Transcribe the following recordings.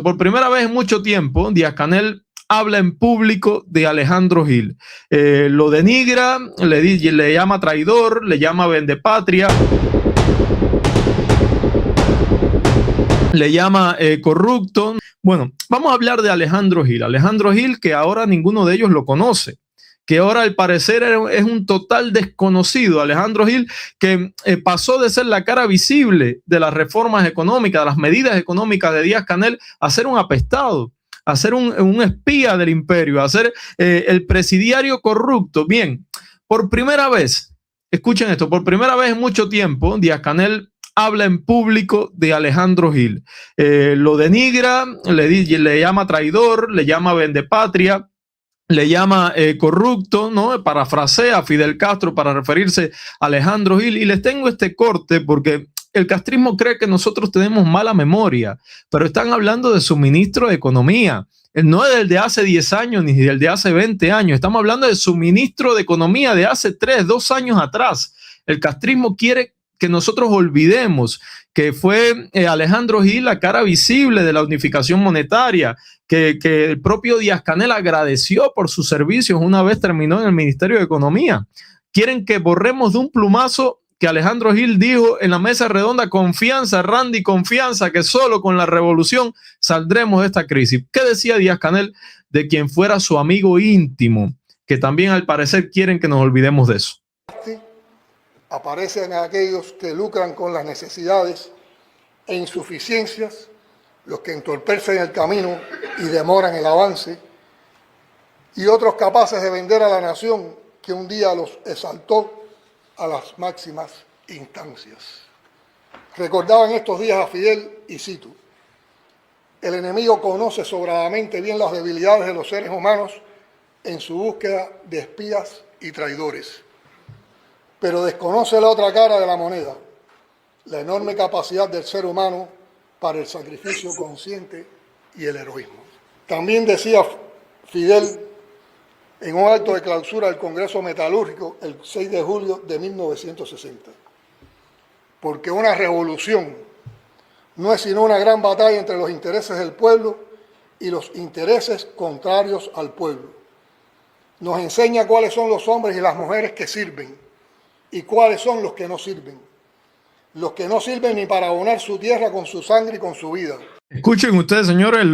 Por primera vez en mucho tiempo, Díaz-Canel habla en público de Alejandro Gil. Lo denigra, le llama traidor, le llama vendepatria, le llama corrupto. Bueno, vamos a hablar de Alejandro Gil. Alejandro Gil, que ahora ninguno de ellos lo conoce, que ahora al parecer es un total desconocido. Alejandro Gil, que pasó de ser la cara visible de las reformas económicas, de las medidas económicas de Díaz-Canel, a ser un apestado, a ser un espía del imperio, a ser el presidiario corrupto. Bien, por primera vez, escuchen esto, por primera vez en mucho tiempo, Díaz-Canel habla en público de Alejandro Gil. Lo denigra, le llama traidor, le llama vendepatria, le llama corrupto, ¿no? Parafrasea a Fidel Castro para referirse a Alejandro Gil. Y les tengo este corte porque el castrismo cree que nosotros tenemos mala memoria, pero están hablando de su ministro de Economía. No es del de hace 10 años ni del de hace 20 años. Estamos hablando de su ministro de Economía de hace 2 años atrás. El castrismo quiere que nosotros olvidemos que fue Alejandro Gil la cara visible de la unificación monetaria, que el propio Díaz-Canel agradeció por sus servicios una vez terminó en el Ministerio de Economía. Quieren que borremos de un plumazo que Alejandro Gil dijo en la mesa redonda: confianza, Randy, confianza, que solo con la revolución saldremos de esta crisis. ¿Qué decía Díaz-Canel de quien fuera su amigo íntimo? Que también al parecer quieren que nos olvidemos de eso. Aparecen aquellos que lucran con las necesidades e insuficiencias, los que entorpecen el camino y demoran el avance, y otros capaces de vender a la nación que un día los exaltó a las máximas instancias. Recordaba en estos días a Fidel y cito: el enemigo conoce sobradamente bien las debilidades de los seres humanos en su búsqueda de espías y traidores, pero desconoce la otra cara de la moneda, la enorme capacidad del ser humano para el sacrificio consciente y el heroísmo. También decía Fidel en un acto de clausura del Congreso Metalúrgico el 6 de julio de 1960, porque una revolución no es sino una gran batalla entre los intereses del pueblo y los intereses contrarios al pueblo. Nos enseña cuáles son los hombres y las mujeres que sirven y cuáles son los que no sirven. Los que no sirven ni para abonar su tierra con su sangre y con su vida. Escuchen ustedes, señores,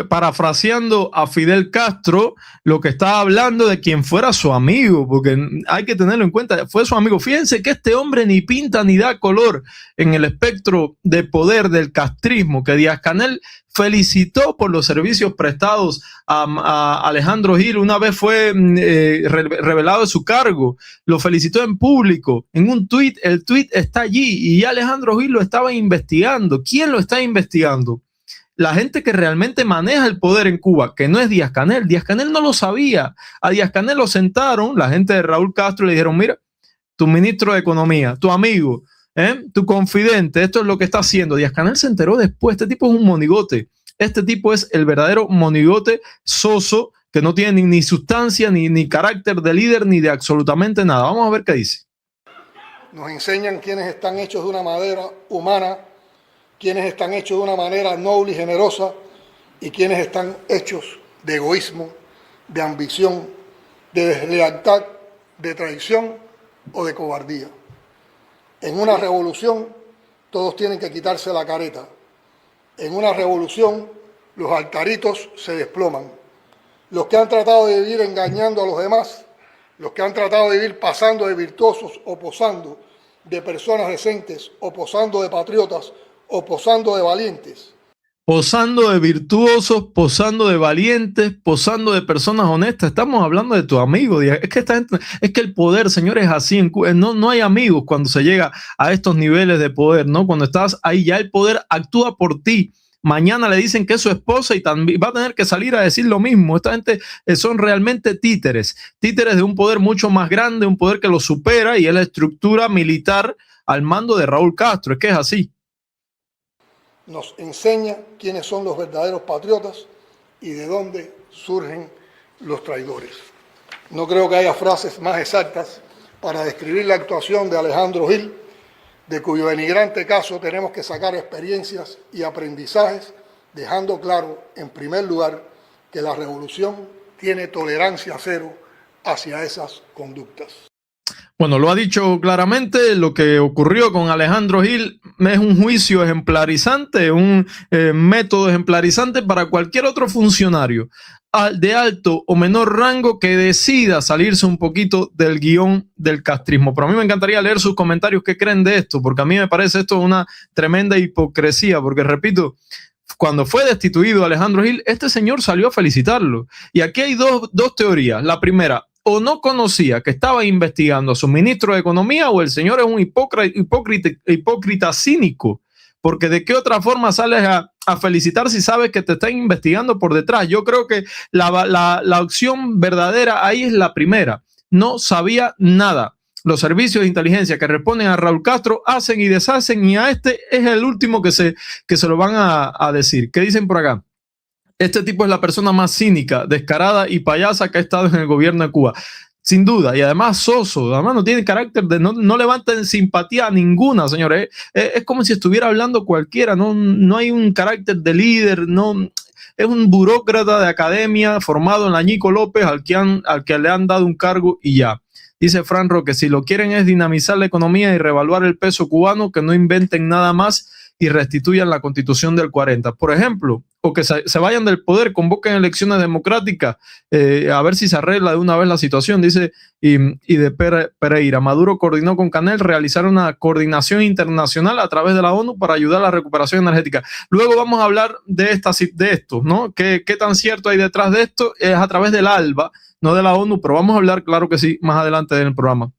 parafraseando a Fidel Castro, lo que estaba hablando de quien fuera su amigo, porque hay que tenerlo en cuenta, fue su amigo. Fíjense que este hombre ni pinta ni da color en el espectro de poder del castrismo, que Díaz-Canel felicitó por los servicios prestados a Alejandro Gil. Una vez fue revelado de su cargo, lo felicitó en público, en un tuit. El tuit está allí y ya Alejandro Gil lo estaba investigando. ¿Quién lo está investigando? La gente que realmente maneja el poder en Cuba, que no es Díaz-Canel. Díaz-Canel no lo sabía. A Díaz-Canel lo sentaron, la gente de Raúl Castro, le dijeron: mira, tu ministro de Economía, tu amigo, tu confidente, esto es lo que está haciendo. Díaz-Canel se enteró después. Este tipo es un monigote. Este tipo es el verdadero monigote soso, que no tiene ni sustancia, ni carácter de líder, ni de absolutamente nada. Vamos a ver qué dice. Nos enseñan quienes están hechos de una manera humana, quienes están hechos de una manera noble y generosa, y quienes están hechos de egoísmo, de ambición, de deslealtad, de traición o de cobardía. En una revolución todos tienen que quitarse la careta. En una revolución los altaritos se desploman. Los que han tratado de vivir engañando a los demás, los que han tratado de vivir pasando de virtuosos o posando de personas decentes o posando de patriotas o posando de valientes. Posando de virtuosos, posando de valientes, posando de personas honestas. Estamos hablando de tu amigo. Es que esta gente, es que el poder, señores, es así. No hay amigos cuando se llega a estos niveles de poder, ¿no? Cuando estás ahí, ya el poder actúa por ti. Mañana le dicen que es su esposa y también va a tener que salir a decir lo mismo. Esta gente son realmente títeres de un poder mucho más grande, un poder que lo supera, y es la estructura militar al mando de Raúl Castro. Es que es así. Nos enseña quiénes son los verdaderos patriotas y de dónde surgen los traidores. No creo que haya frases más exactas para describir la actuación de Alejandro Gil, de cuyo denigrante caso tenemos que sacar experiencias y aprendizajes dejando claro, en primer lugar, que la revolución tiene tolerancia cero hacia esas conductas. Bueno, lo ha dicho claramente. Lo que ocurrió con Alejandro Gil es un juicio ejemplarizante, un método ejemplarizante para cualquier otro funcionario de alto o menor rango que decida salirse un poquito del guión del castrismo. Pero a mí me encantaría leer sus comentarios, qué creen de esto, porque a mí me parece esto una tremenda hipocresía, porque repito, cuando fue destituido Alejandro Gil, este señor salió a felicitarlo. Y aquí hay dos teorías. La primera, o no conocía que estaba investigando a su ministro de Economía, o el señor es un hipócrita cínico, porque de qué otra forma sales a felicitar si sabes que te están investigando por detrás. Yo creo que la opción verdadera ahí es la primera. No sabía nada. Los servicios de inteligencia que responden a Raúl Castro hacen y deshacen, y a este es el último que se lo van a decir. ¿Qué dicen por acá? Este tipo es la persona más cínica, descarada y payasa que ha estado en el gobierno de Cuba. Sin duda, y además soso, además no tiene carácter, no levanta simpatía ninguna, señores. Es como si estuviera hablando cualquiera, no hay un carácter de líder, no. Es un burócrata de academia formado en la Ñico López al que le han dado un cargo y ya. Dice Fran Roque, si lo quieren es dinamizar la economía y revaluar el peso cubano, que no inventen nada más y restituyan la Constitución del 40, por ejemplo, o que se vayan del poder, convoquen elecciones democráticas, a ver si se arregla de una vez la situación. Dice, y de Pereira, Maduro coordinó con Canel realizar una coordinación internacional a través de la ONU para ayudar a la recuperación energética. Luego vamos a hablar de esto, ¿no? ¿Qué tan cierto hay detrás de esto? Es a través del ALBA, no de la ONU, pero vamos a hablar, claro que sí, más adelante en el programa.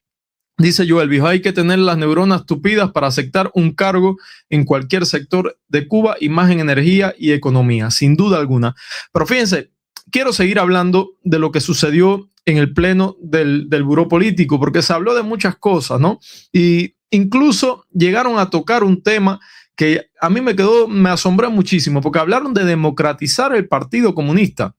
Dice Joel Viejo, hay que tener las neuronas tupidas para aceptar un cargo en cualquier sector de Cuba, y más en energía y economía, sin duda alguna. Pero fíjense, quiero seguir hablando de lo que sucedió en el pleno del buró político, porque se habló de muchas cosas, ¿no? Y incluso llegaron a tocar un tema que a mí me asombró muchísimo, porque hablaron de democratizar el Partido Comunista.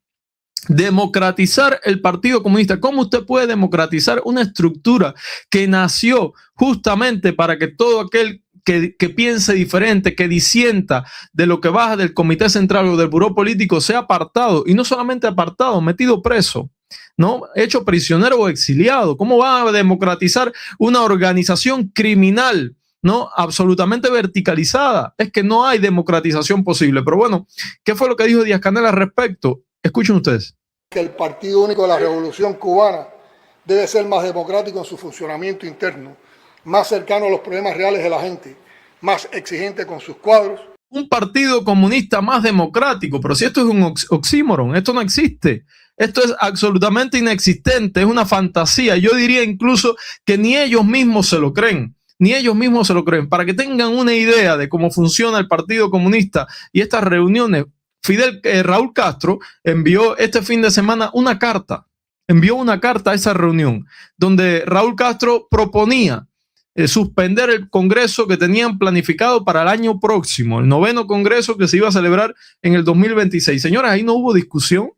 Democratizar el Partido Comunista. ¿Cómo usted puede democratizar una estructura que nació justamente para que todo aquel que piense diferente, que disienta de lo que baja del Comité Central o del Buró Político, sea apartado? Y no solamente apartado, metido preso, ¿no? Hecho prisionero o exiliado. ¿Cómo va a democratizar una organización criminal, ¿no? Absolutamente verticalizada? Es que no hay democratización posible. Pero bueno, ¿qué fue lo que dijo Díaz-Canel al respecto? Escuchen ustedes. Que el Partido Único de la Revolución Cubana debe ser más democrático en su funcionamiento interno, más cercano a los problemas reales de la gente, más exigente con sus cuadros. Un partido comunista más democrático, pero si esto es un oxímoron, esto no existe. Esto es absolutamente inexistente, es una fantasía. Yo diría incluso que ni ellos mismos se lo creen. Ni ellos mismos se lo creen. Para que tengan una idea de cómo funciona el Partido Comunista y estas reuniones, Raúl Castro envió este fin de semana una carta a esa reunión, donde Raúl Castro proponía suspender el congreso que tenían planificado para el año próximo, el 9º congreso que se iba a celebrar en el 2026. Señores, ahí no hubo discusión,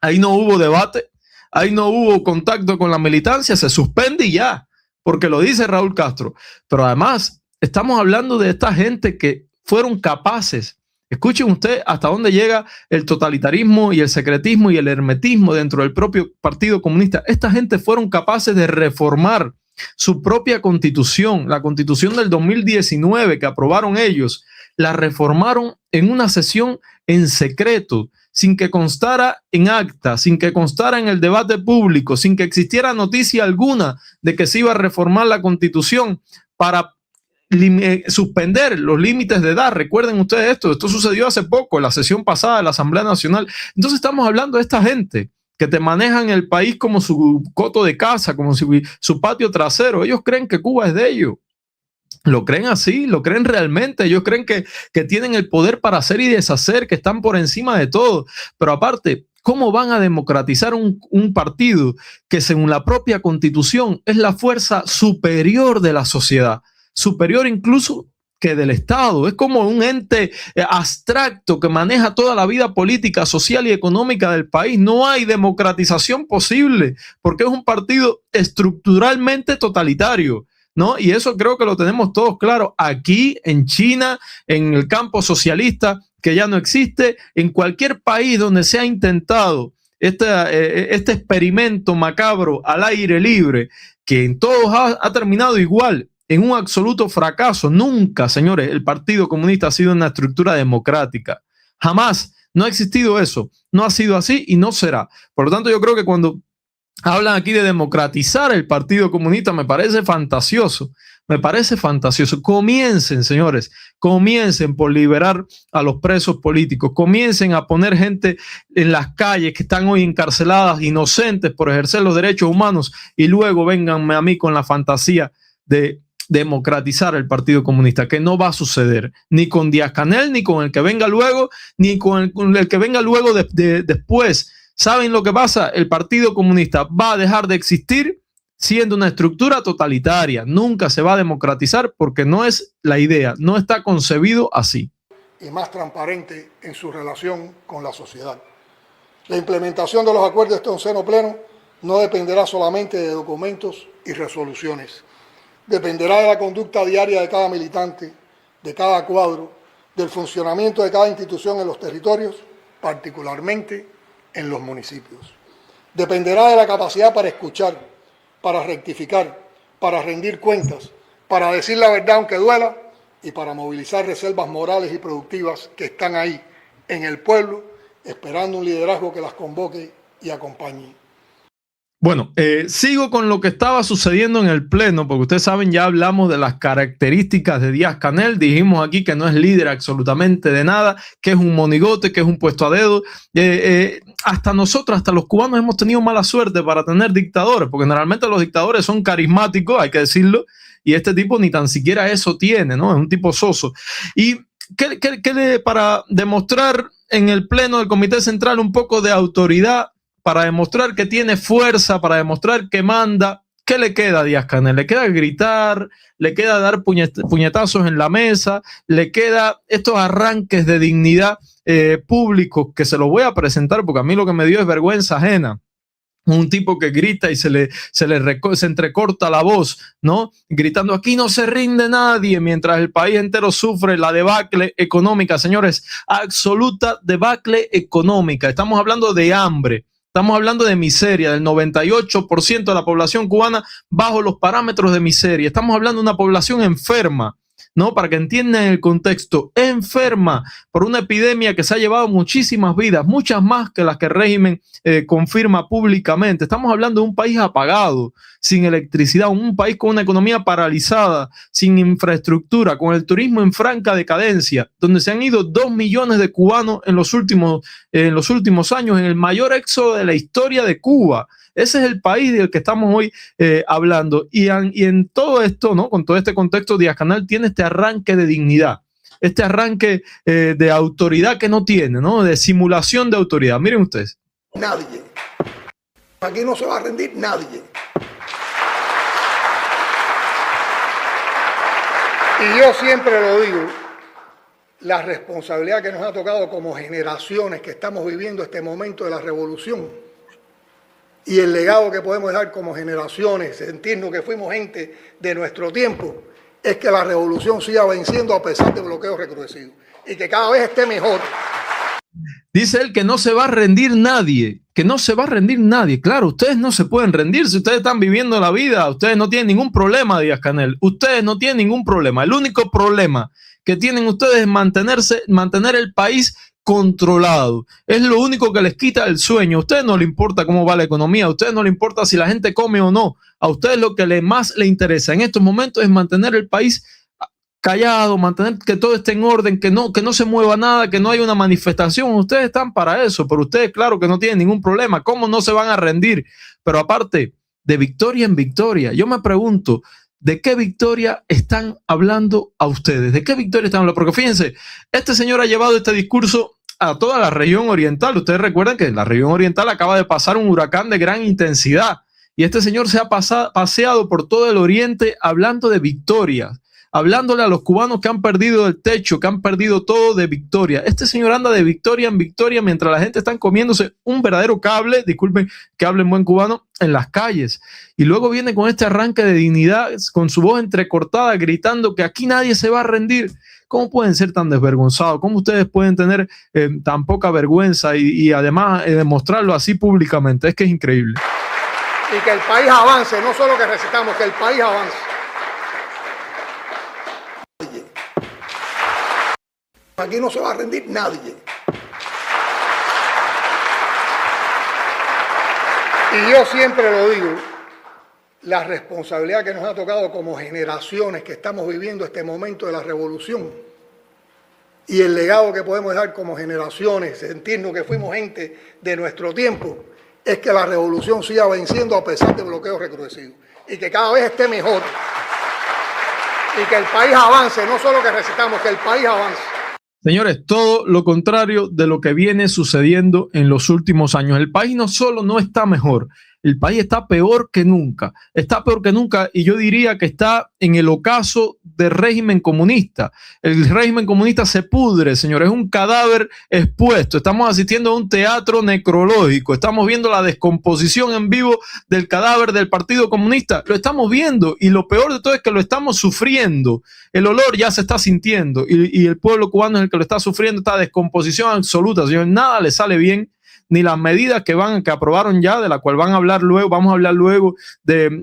ahí no hubo debate, ahí no hubo contacto con la militancia, se suspende y ya, porque lo dice Raúl Castro. Pero además estamos hablando de esta gente que fueron capaces. Escuchen usted hasta dónde llega el totalitarismo y el secretismo y el hermetismo dentro del propio Partido Comunista. Esta gente fueron capaces de reformar su propia constitución, la constitución del 2019 que aprobaron ellos, la reformaron en una sesión en secreto, sin que constara en acta, sin que constara en el debate público, sin que existiera noticia alguna de que se iba a reformar la constitución para suspender los límites de edad. Recuerden ustedes esto sucedió hace poco, en la sesión pasada de la Asamblea Nacional. Entonces estamos hablando de esta gente que te manejan el país como su coto de casa, como su patio trasero. Ellos creen que Cuba es de ellos. Lo creen así, lo creen realmente. Ellos creen que tienen el poder para hacer y deshacer, que están por encima de todo. Pero aparte, ¿cómo van a democratizar un partido que según la propia Constitución es la fuerza superior de la sociedad? Superior incluso que del Estado. Es como un ente abstracto que maneja toda la vida política, social y económica del país. No hay democratización posible porque es un partido estructuralmente totalitario, ¿no? Y eso creo que lo tenemos todos claro aquí en China, en el campo socialista. que ya no existe. En cualquier país donde se ha intentado este experimento macabro al aire libre, que en todos ha terminado igual, en un absoluto fracaso. Nunca, señores, el Partido Comunista ha sido una estructura democrática. Jamás. No ha existido eso. No ha sido así y no será. Por lo tanto, yo creo que cuando hablan aquí de democratizar el Partido Comunista, me parece fantasioso. Me parece fantasioso. Comiencen, señores, comiencen por liberar a los presos políticos. Comiencen a poner gente en las calles que están hoy encarceladas, inocentes por ejercer los derechos humanos, y luego vénganme a mí con la fantasía de democratizar el Partido Comunista, que no va a suceder ni con Díaz-Canel, ni con el que venga luego, ni con el que venga luego después. ¿Saben lo que pasa? El Partido Comunista va a dejar de existir siendo una estructura totalitaria. Nunca se va a democratizar porque no es la idea, no está concebido así. Y más transparente en su relación con la sociedad. La implementación de los acuerdos de este onceno pleno no dependerá solamente de documentos y resoluciones. Dependerá de la conducta diaria de cada militante, de cada cuadro, del funcionamiento de cada institución en los territorios, particularmente en los municipios. Dependerá de la capacidad para escuchar, para rectificar, para rendir cuentas, para decir la verdad aunque duela y para movilizar reservas morales y productivas que están ahí, en el pueblo, esperando un liderazgo que las convoque y acompañe. Bueno, sigo con lo que estaba sucediendo en el pleno, porque ustedes saben, ya hablamos de las características de Díaz-Canel, dijimos aquí que no es líder absolutamente de nada, que es un monigote, que es un puesto a dedo. Hasta nosotros, hasta los cubanos hemos tenido mala suerte para tener dictadores, porque generalmente los dictadores son carismáticos, hay que decirlo, y este tipo ni tan siquiera eso tiene, ¿no? Es un tipo soso. Y para demostrar en el pleno del Comité Central un poco de autoridad, para demostrar que tiene fuerza, para demostrar que manda, ¿qué le queda a Díaz-Canel? Le queda gritar, le queda dar puñetazos en la mesa, le queda estos arranques de dignidad públicos que se los voy a presentar porque a mí lo que me dio es vergüenza ajena. Un tipo que grita y se entrecorta la voz, ¿no? Gritando, aquí no se rinde nadie, mientras el país entero sufre la debacle económica, señores, absoluta debacle económica. Estamos hablando de hambre. Estamos hablando de miseria, del 98% de la población cubana bajo los parámetros de miseria. Estamos hablando de una población enferma, ¿no? Para que entiendan el contexto, enferma por una epidemia que se ha llevado muchísimas vidas, muchas más que las que el régimen confirma públicamente. Estamos hablando de un país apagado, sin electricidad, un país con una economía paralizada, sin infraestructura, con el turismo en franca decadencia, donde se han ido 2 millones de cubanos en los últimos años, en el mayor éxodo de la historia de Cuba. Ese es el país del que estamos hoy hablando. Y en todo esto, ¿no? Con todo este contexto, Díaz-Canel tiene este arranque de dignidad, este arranque de autoridad que no tiene, ¿no? De simulación de autoridad. Miren ustedes. Nadie. Aquí no se va a rendir nadie. Y yo siempre lo digo, la responsabilidad que nos ha tocado como generaciones que estamos viviendo este momento de la revolución y el legado que podemos dejar como generaciones, sentirnos que fuimos gente de nuestro tiempo, es que la revolución siga venciendo a pesar de bloqueos recrudecidos y que cada vez esté mejor. Dice él que no se va a rendir nadie, que no se va a rendir nadie. Claro, ustedes no se pueden rendir si ustedes están viviendo la vida, ustedes no tienen ningún problema, Díaz-Canel, ustedes no tienen ningún problema. El único problema que tienen ustedes es mantener el país controlado. Es lo único que les quita el sueño. A ustedes no les importa cómo va la economía, a ustedes no les importa si la gente come o no. A ustedes lo que más les interesa en estos momentos es mantener el país callado, mantener que todo esté en orden, que no se mueva nada, que no haya una manifestación. Ustedes están para eso, pero ustedes claro que no tienen ningún problema. ¿Cómo no se van a rendir? Pero aparte, de victoria en victoria, yo me pregunto, ¿de qué victoria están hablando a ustedes? ¿De qué victoria están hablando? Porque fíjense, este señor ha llevado este discurso a toda la región oriental. Ustedes recuerdan que en la región oriental acaba de pasar un huracán de gran intensidad y este señor se ha paseado por todo el oriente hablando de victorias, hablándole a los cubanos que han perdido el techo, que han perdido todo de victoria. Este señor anda de victoria en victoria mientras la gente está comiéndose un verdadero cable, disculpen que hablen buen cubano, en las calles. Y luego viene con este arranque de dignidad, con su voz entrecortada, gritando que aquí nadie se va a rendir, ¿Cómo pueden ser tan desvergonzados? ¿Cómo ustedes pueden tener tan poca vergüenza y además demostrarlo así públicamente? Es que es increíble. Y que el país avance, no solo que recitamos, que el país avance. Aquí no se va a rendir nadie. Y yo siempre lo digo, la responsabilidad que nos ha tocado como generaciones que estamos viviendo este momento de la revolución y el legado que podemos dejar como generaciones, sentirnos que fuimos gente de nuestro tiempo, es que la revolución siga venciendo a pesar de bloqueos recrudecidos y que cada vez esté mejor y que el país avance, no solo que recitamos, que el país avance. Señores, todo lo contrario de lo que viene sucediendo en los últimos años. El país no solo no está mejor, el país está peor que nunca. Está peor que nunca y yo diría que está en el ocaso del régimen comunista. El régimen comunista se pudre, señores, es un cadáver expuesto. Estamos asistiendo a un teatro necrológico. Estamos viendo la descomposición en vivo del cadáver del Partido Comunista. Lo estamos viendo y lo peor de todo es que lo estamos sufriendo. El olor ya se está sintiendo y el pueblo cubano es el que lo está sufriendo, esta descomposición absoluta, señor. Nada le sale bien, ni las medidas que aprobaron ya, de la cual vamos a hablar luego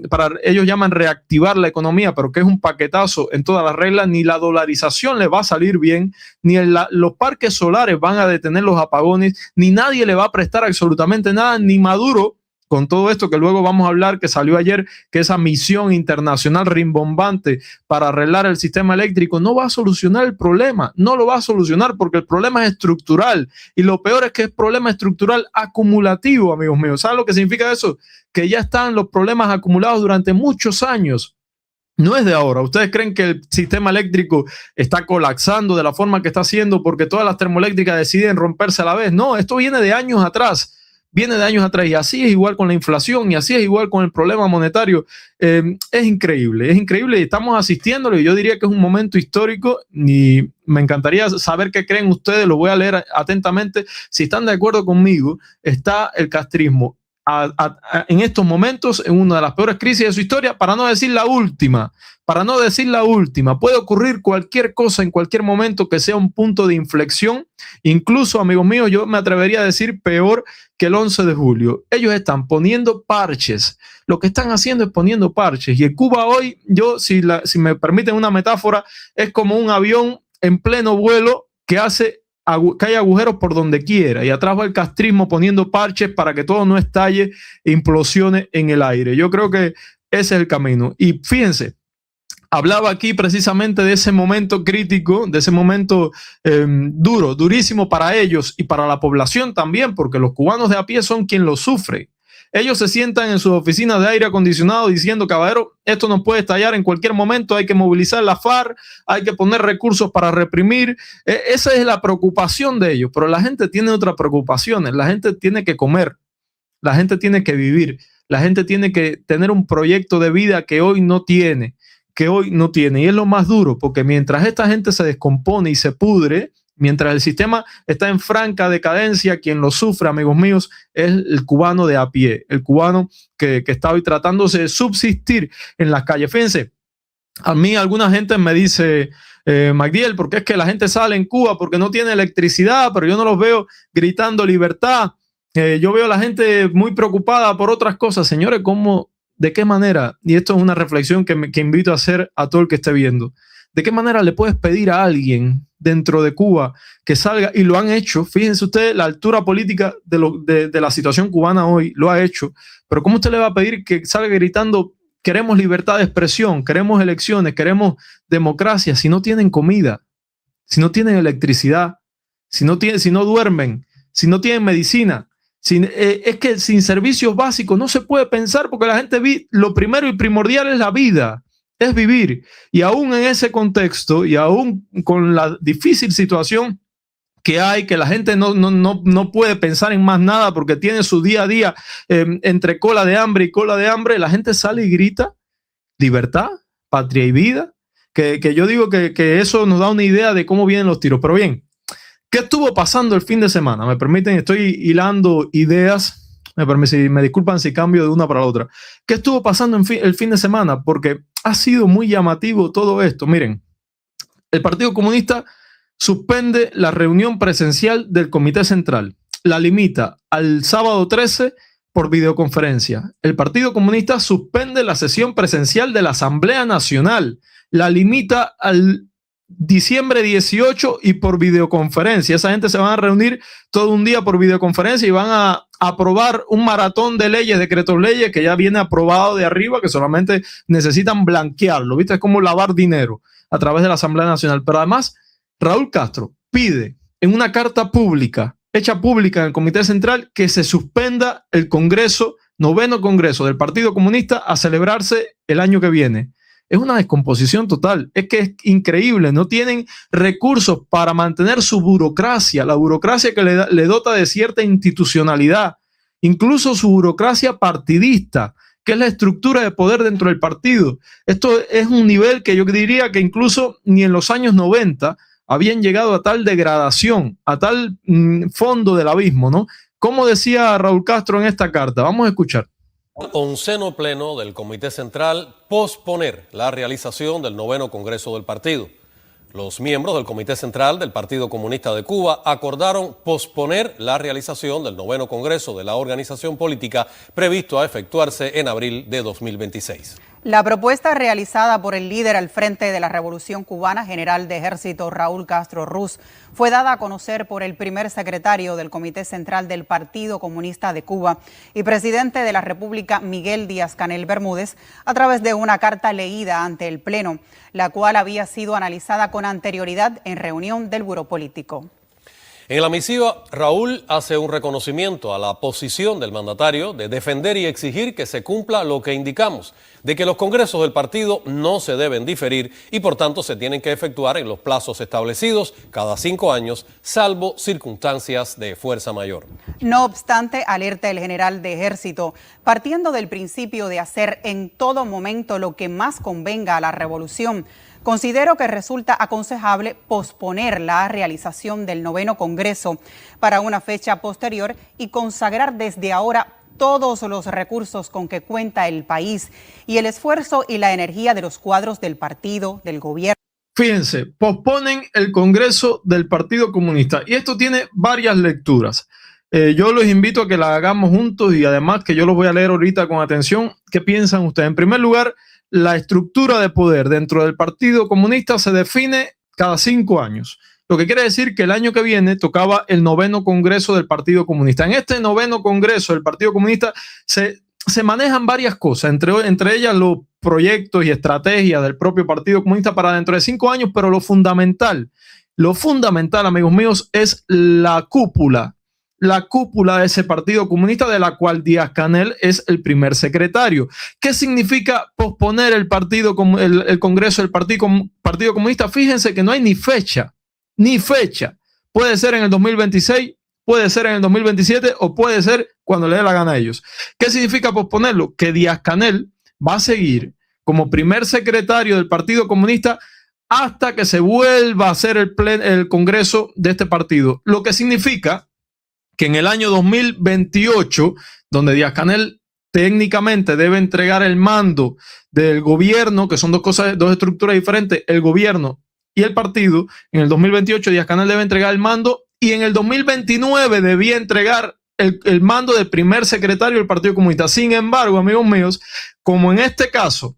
para ellos llaman reactivar la economía, pero que es un paquetazo en todas las reglas, ni la dolarización le va a salir bien, ni los parques solares van a detener los apagones, ni nadie le va a prestar absolutamente nada, ni Maduro, con todo esto que luego vamos a hablar, que salió ayer, que esa misión internacional rimbombante para arreglar el sistema eléctrico no va a solucionar el problema, no lo va a solucionar porque el problema es estructural y lo peor es que es problema estructural acumulativo, amigos míos. ¿Saben lo que significa eso? Que ya están los problemas acumulados durante muchos años. No es de ahora. ¿Ustedes creen que el sistema eléctrico está colapsando de la forma que está haciendo porque todas las termoeléctricas deciden romperse a la vez? No, esto viene de años atrás. Viene de años atrás y así es igual con la inflación y así es igual con el problema monetario. Es increíble y estamos asistiéndolo y yo diría que es un momento histórico y me encantaría saber qué creen ustedes, lo voy a leer atentamente. Si están de acuerdo conmigo, está el castrismo en estos momentos en una de las peores crisis de su historia, para no decir la última. Puede ocurrir cualquier cosa en cualquier momento que sea un punto de inflexión. Incluso, amigos míos, yo me atrevería a decir peor que el 11 de julio. Ellos están poniendo parches. Lo que están haciendo es poniendo parches. Y en Cuba hoy, si me permiten una metáfora, es como un avión en pleno vuelo que hay agujeros por donde quiera y atrás va el castrismo poniendo parches para que todo no estalle e implosione en el aire. Yo creo que ese es el camino. Y fíjense, hablaba aquí precisamente de ese momento crítico, de ese momento durísimo para ellos y para la población también, porque los cubanos de a pie son quien lo sufre. Ellos se sientan en sus oficinas de aire acondicionado diciendo, caballero, esto nos puede estallar en cualquier momento, hay que movilizar la FARC, hay que poner recursos para reprimir. Esa es la preocupación de ellos, pero la gente tiene otras preocupaciones. La gente tiene que comer, la gente tiene que vivir, la gente tiene que tener un proyecto de vida que hoy no tiene. Y es lo más duro, porque mientras esta gente se descompone y se pudre, mientras el sistema está en franca decadencia, quien lo sufre, amigos míos, es el cubano de a pie, el cubano que está hoy tratándose de subsistir en las calles. Fíjense, a mí alguna gente me dice, Magdiel, ¿por qué es que la gente sale en Cuba? Porque no tiene electricidad, pero yo no los veo gritando libertad. Yo veo a la gente muy preocupada por otras cosas. Señores, ¿de qué manera? Y esto es una reflexión que invito a hacer a todo el que esté viendo. ¿De qué manera le puedes pedir a alguien dentro de Cuba que salga? Y lo han hecho. Fíjense ustedes la altura política de la situación cubana hoy, lo ha hecho. Pero ¿cómo usted le va a pedir que salga gritando, queremos libertad de expresión, queremos elecciones, queremos democracia, si no tienen comida, si no tienen electricidad, si no duermen, si no tienen medicina? Es que sin servicios básicos no se puede pensar, porque la gente lo primero y primordial es la vida, es vivir. Y aún en ese contexto y aún con la difícil situación que hay, que la gente no puede pensar en más nada porque tiene su día a día entre cola de hambre y cola de hambre, la gente sale y grita libertad, patria y vida, que yo digo que eso nos da una idea de cómo vienen los tiros. Pero bien, ¿qué estuvo pasando el fin de semana? Me permiten, estoy hilando ideas. Me disculpan si cambio de una para la otra. ¿Qué estuvo pasando el fin de semana? Porque ha sido muy llamativo todo esto. Miren, El Partido Comunista suspende la reunión presencial del Comité Central. La limita al sábado 13 por videoconferencia. El Partido Comunista suspende la sesión presencial de la Asamblea Nacional. La limita al diciembre 18 y por videoconferencia. Esa gente se van a reunir todo un día por videoconferencia y van a aprobar un maratón de leyes, decretos leyes que ya viene aprobado de arriba, que solamente necesitan blanquearlo. ¿Viste? Es como lavar dinero a través de la Asamblea Nacional. Pero además, Raúl Castro pide en una carta pública, hecha pública en el Comité Central, que se suspenda el Congreso, 9º Congreso del Partido Comunista, a celebrarse el año que viene. Es una descomposición total. Es que es increíble. No tienen recursos para mantener su burocracia, la burocracia que le dota de cierta institucionalidad, incluso su burocracia partidista, que es la estructura de poder dentro del partido. Esto es un nivel que yo diría que incluso ni en los años 90 habían llegado a tal degradación, a tal fondo del abismo, ¿no? Como decía Raúl Castro en esta carta. Vamos a escuchar. Onceno pleno del Comité Central posponer la realización del 9º Congreso del partido. Los miembros del Comité Central del Partido Comunista de Cuba acordaron posponer la realización del 9º Congreso de la organización política previsto a efectuarse en abril de 2026. La propuesta realizada por el líder al frente de la Revolución Cubana, general de Ejército Raúl Castro Ruz, fue dada a conocer por el primer secretario del Comité Central del Partido Comunista de Cuba y presidente de la República, Miguel Díaz-Canel Bermúdez, a través de una carta leída ante el Pleno, la cual había sido analizada con anterioridad en reunión del Buró Político. En la misiva, Raúl hace un reconocimiento a la posición del mandatario de defender y exigir que se cumpla lo que indicamos, de que los congresos del partido no se deben diferir y por tanto se tienen que efectuar en los plazos establecidos cada 5 años, salvo circunstancias de fuerza mayor. No obstante, alerta el general de Ejército, partiendo del principio de hacer en todo momento lo que más convenga a la revolución, considero que resulta aconsejable posponer la realización del 9º Congreso para una fecha posterior y consagrar desde ahora todos los recursos con que cuenta el país y el esfuerzo y la energía de los cuadros del partido, del gobierno. Fíjense, posponen el Congreso del Partido Comunista y esto tiene varias lecturas. Yo los invito a que la hagamos juntos y además que yo los voy a leer ahorita con atención. ¿Qué piensan ustedes? En primer lugar, la estructura de poder dentro del Partido Comunista se define cada 5 años. Lo que quiere decir que el año que viene tocaba el 9º Congreso del Partido Comunista. En este 9º Congreso del Partido Comunista se manejan varias cosas, entre ellas los proyectos y estrategias del propio Partido Comunista para dentro de 5 años, pero lo fundamental, amigos míos, es la cúpula de ese Partido Comunista, de la cual Díaz-Canel es el primer secretario. ¿Qué significa posponer el Congreso del Partido Comunista? Fíjense que no hay ni fecha. Puede ser en el 2026, puede ser en el 2027 o puede ser cuando le dé la gana a ellos. ¿Qué significa posponerlo? Que Díaz-Canel va a seguir como primer secretario del Partido Comunista hasta que se vuelva a hacer el Congreso de este partido. Lo que significa que en el año 2028, donde Díaz-Canel técnicamente debe entregar el mando del gobierno, que son dos estructuras diferentes, el gobierno y el partido, en el 2028 Díaz-Canel debe entregar el mando y en el 2029 debía entregar el mando del primer secretario del Partido Comunista. Sin embargo, amigos míos, como en este caso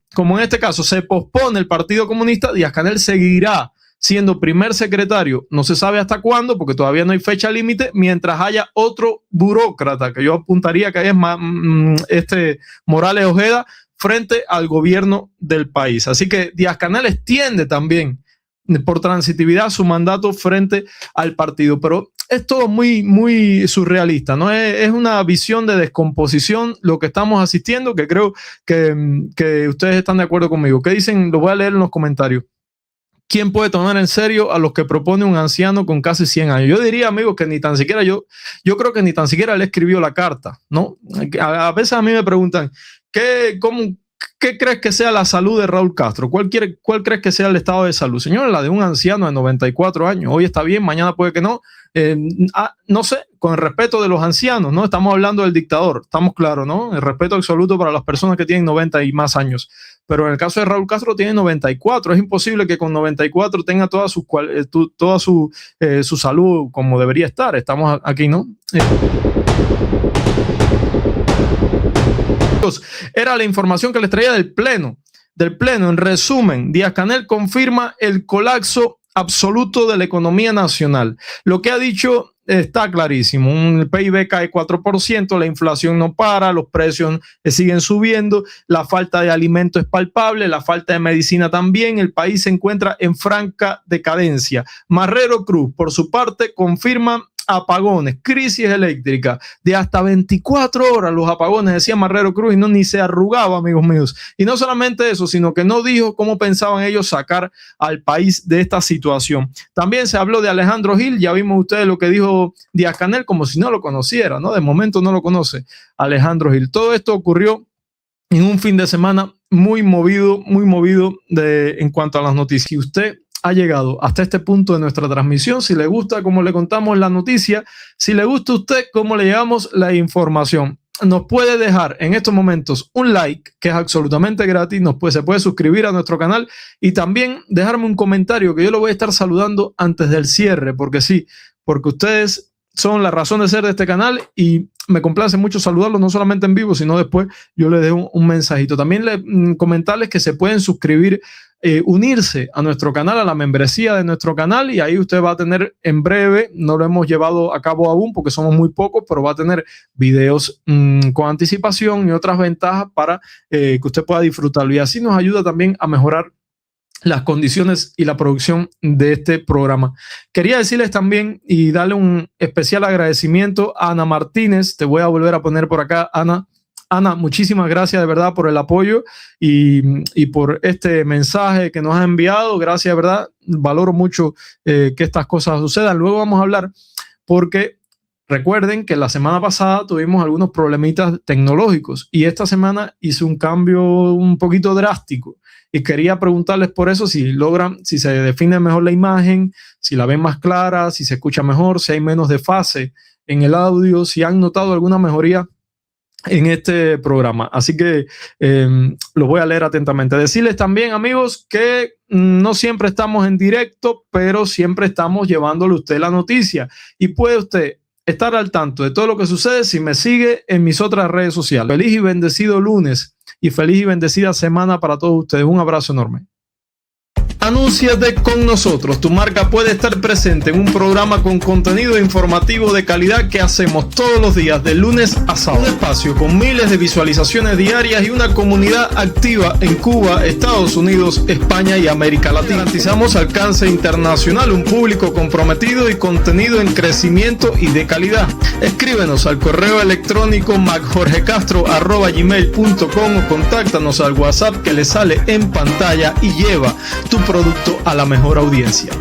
se pospone el Partido Comunista, Díaz-Canel seguirá siendo primer secretario, no se sabe hasta cuándo, porque todavía no hay fecha límite, mientras haya otro burócrata, que yo apuntaría que es Morales Ojeda, frente al gobierno del país. Así que Díaz-Canel extiende también por transitividad su mandato frente al partido, pero es todo muy, muy surrealista, ¿no? Es una visión de descomposición lo que estamos asistiendo, que creo que ustedes están de acuerdo conmigo. ¿Qué dicen? Lo voy a leer en los comentarios. ¿Quién puede tomar en serio a los que propone un anciano con casi 100 años? Yo diría, amigos, que ni tan siquiera yo creo que ni tan siquiera él escribió la carta, ¿no? A veces a mí me preguntan, ¿qué crees que sea la salud de Raúl Castro? ¿Cuál crees que sea el estado de salud? Señor, la de un anciano de 94 años. Hoy está bien, mañana puede que no. No sé, con el respeto de los ancianos, ¿no? Estamos hablando del dictador, estamos claros, ¿no? El respeto absoluto para las personas que tienen 90 y más años. pero en el caso de Raúl Castro tiene 94. Es imposible que con 94 tenga toda su salud como debería estar. Estamos aquí, ¿no? Era la información que les traía del Pleno. En resumen, Díaz-Canel confirma el colapso absoluto de la economía nacional. Lo que ha dicho está clarísimo. El PIB cae 4%, la inflación no para, los precios siguen subiendo, la falta de alimento es palpable, la falta de medicina también. El país se encuentra en franca decadencia. Marrero Cruz, por su parte, confirma apagones, crisis eléctrica de hasta 24 horas. Los apagones, decía Marrero Cruz, y no ni se arrugaba, amigos míos. Y no solamente eso, sino que no dijo cómo pensaban ellos sacar al país de esta situación. También se habló de Alejandro Gil. Ya vimos ustedes lo que dijo Díaz-Canel, como si no lo conociera, ¿no? De momento no lo conoce Alejandro Gil. Todo esto ocurrió en un fin de semana muy movido en cuanto a las noticias. Si usted ha llegado hasta este punto de nuestra transmisión, si le gusta cómo le contamos la noticia, si le gusta a usted cómo le llevamos la información, nos puede dejar en estos momentos un like, que es absolutamente gratis, se puede suscribir a nuestro canal y también dejarme un comentario que yo lo voy a estar saludando antes del cierre, porque ustedes son la razón de ser de este canal y me complace mucho saludarlos, no solamente en vivo, sino después yo les dejo un mensajito. También comentarles que se pueden suscribir, unirse a nuestro canal, a la membresía de nuestro canal, y ahí usted va a tener en breve, no lo hemos llevado a cabo aún porque somos muy pocos, pero va a tener videos con anticipación y otras ventajas para que usted pueda disfrutarlo, y así nos ayuda también a mejorar las condiciones y la producción de este programa. Quería decirles también y darle un especial agradecimiento a Ana Martínez. Te voy a volver a poner por acá, Ana. Ana, muchísimas gracias de verdad por el apoyo y por este mensaje que nos has enviado. Gracias, de verdad. Valoro mucho que estas cosas sucedan. Luego vamos a hablar porque recuerden que la semana pasada tuvimos algunos problemitas tecnológicos y esta semana hice un cambio un poquito drástico. Y quería preguntarles por eso si se define mejor la imagen, si la ven más clara, si se escucha mejor, si hay menos desfase en el audio, si han notado alguna mejoría en este programa. Así que los voy a leer atentamente. Decirles también, amigos, que no siempre estamos en directo, pero siempre estamos llevándole a usted la noticia. Y puede usted estar al tanto de todo lo que sucede si me sigue en mis otras redes sociales. Feliz y bendecido lunes y feliz y bendecida semana para todos ustedes. Un abrazo enorme. Anúnciate con nosotros. Tu marca puede estar presente en un programa con contenido informativo de calidad que hacemos todos los días, de lunes a sábado. Un espacio con miles de visualizaciones diarias y una comunidad activa en Cuba, Estados Unidos, España y América Latina. Garantizamos alcance internacional, un público comprometido y contenido en crecimiento y de calidad. Escríbenos al correo electrónico macjorgecastro@gmail.com o contáctanos al WhatsApp que le sale en pantalla y lleva tu producto a la mejor audiencia.